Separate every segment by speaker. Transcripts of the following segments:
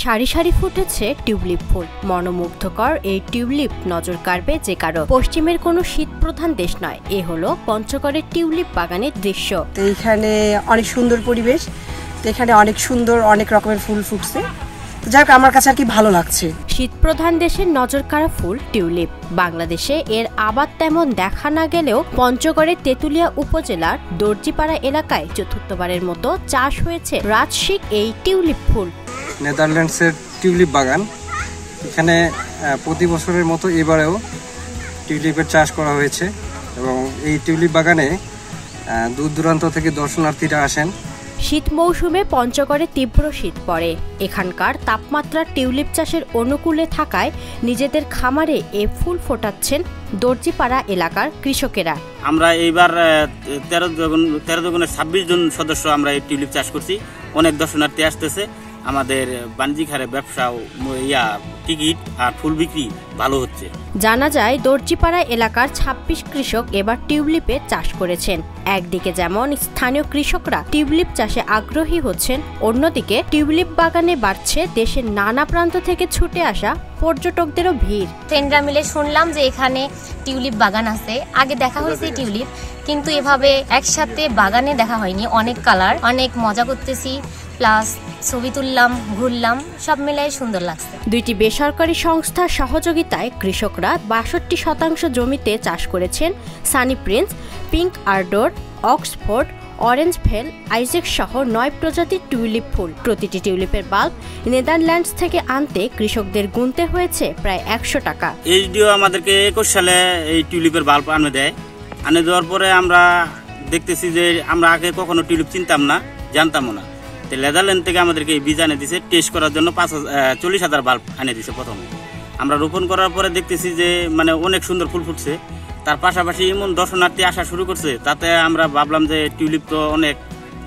Speaker 1: সারি সারি ফুটেছে টিউলিপ ফুল। মনোমুগ্ধকর এই টিউলিপ নজর কাড়বে যে কারো। পশ্চিমের কোনো শীত প্রধান দেশ নয়, এ হলো পঞ্চগড়ের টিউলিপ বাগানের দৃশ্য।
Speaker 2: এইখানে অনেক সুন্দর পরিবেশ, এখানে অনেক সুন্দর অনেক রকমের ফুল ফুটছে, যাক আমার কাছে আর কি ভালো লাগছে।
Speaker 1: শীত প্রধান দেশের নজর কাড়া ফুল টিউলিপ। বাংলাদেশে এর আবাদ তেমন দেখা না গেলেও পঞ্চগড়ের তেঁতুলিয়া উপজেলার দর্জিপাড়া এলাকায় চতুর্থবারের মতো চাষ হয়েছে রাজশিক এই টিউলিপ ফুল।
Speaker 3: নেদারল্যান্ডসের টিউলিপ বাগান, এখানে প্রতি বছরের মতো এবারেও টিউলিপের চাষ করা হয়েছে এবং এই টিউলিপ বাগানে দূর দূরান্ত থেকে দর্শনার্থীরা আসেন।
Speaker 1: শীত মৌসুমে পঞ্চগড়ে তীব্র শীত পড়ে। এখানকার তাপমাত্রা টিউলিপ চাষের অনুকূলে থাকায় নিজেদের খামারে এ ফুল ফোটাচ্ছেন দর্জিপাড়া এলাকার কৃষকেরা।
Speaker 4: আমরা এইবার 13 জন সদস্য আমরা এই টিউলিপ চাষ করছি। অনেক দর্শনার্থী আসতেছে। আমাদের বাণিজ্যিক হারে ব্যবসাও টিকিট আর ফুল বিক্রি ভালো হচ্ছে।
Speaker 1: জানা যায় দর্জিপাড়া এলাকার 26 কৃষক এবার টিউলিপে চাষ করেছেন। একদিকে যেমন স্থানীয় কৃষকরা টিউলিপ চাষে আগ্রহী হচ্ছেন, অন্যদিকে টিউলিপ বাগানে বাড়ছে দেশের নানা প্রান্ত থেকে ছুটে আসা পর্যটকদেরও ভিড়।
Speaker 5: ফ্রেন্ডরা মিলে শুনলাম যে এখানে টিউলিপ বাগান আছে। আগে দেখা হয়েছে টিউলিপ, কিন্তু এভাবে একসাথে বাগানে দেখা হয়নি। অনেক কালার, অনেক মজা করতেছি, প্লাস ছবি তুললাম, ঘুরলাম, সব মিলাই সুন্দর লাগছে।
Speaker 1: দুইটি বেসরকারি সংস্থার সহযোগিতায় কৃষকরা 62% জমিতে চাষ করেছেন Sunny Prince, Pink Ardor, Oxford, Orange Vale, Isaac সহ 9 প্রজাতির টিউলিপ ফুল। প্রতিটি টিউলিপের বাল্ব নেদারল্যান্ডস থেকে আনতে কৃষকদের গুনতে হয়েছে প্রায় 100 টাকা।
Speaker 4: এইচডিও আমাদেরকে 21 সালে এই টিউলিপের বাল্ব আনে দেয়। আনে দেওয়ার পরে আমরা দেখতেছি যে আমরা আগে কখনো টিউলিপ চিনতাম না, জানতামও না। নেদারল্যান্ড থেকে আমাদেরকে এই বীজ আনে দিছে টেস্ট করার জন্য 40,000 বাল্ব আনে দিছে। প্রথমে আমরা রোপণ করার পরে দেখতেছি যে অনেক সুন্দর ফুল ফুটছে। তার পাশাপাশি এমন দর্শনার্থী আসা শুরু করছে, তাতে আমরা ভাবলাম যে টিউলিপ তো অনেক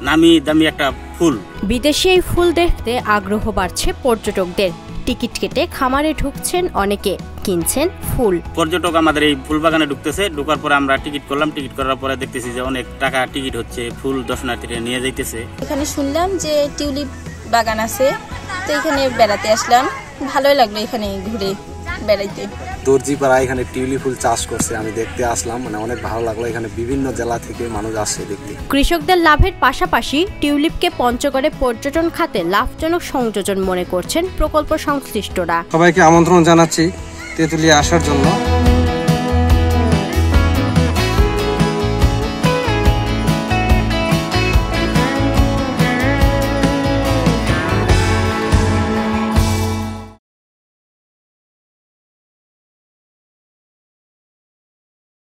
Speaker 4: নামি দামি একটা ফুল।
Speaker 1: বিদেশি এই ফুল দেখতে আগ্রহ বাড়ছে পর্যটকদের। টিকিট কেটে খামারে ঢুকছেন অনেকে, কিনছেন ফুল।
Speaker 4: পর্যটক আমাদের এই ফুল বাগানে ঢুকতেছে। ঢোকার পরে আমরা টিকিট করলাম। টিকিট করার পরে দেখতেছি যে অনেক টাকা টিকিট হচ্ছে, ফুল দর্শনার্থীরা নিয়ে যাইতেছে।
Speaker 6: এখানে শুনলাম যে টিউলিপ বাগান আছে, তো এখানে বেড়াতে আসলাম। ভালোই লাগলো এখানে ঘুরে বেড়াইতে।
Speaker 7: দর্জিপাড়া এখানে টিউলিপ ফুল চাষ করছে, আমি দেখতে আসলাম, অনেক ভালো লাগলো। এখানে বিভিন্ন জেলা থেকে মানুষ আসছে দেখতে।
Speaker 1: কৃষকদের লাভের পাশাপাশি টিউলিপকে পঞ্চগড়ে পর্যটন খাতে লাভজনক সংযোজন মনে করছেন প্রকল্প সংশ্লিষ্টরা।
Speaker 3: সবাইকে আমন্ত্রণ জানাচ্ছি তেঁতুলিয়া আসার জন্য।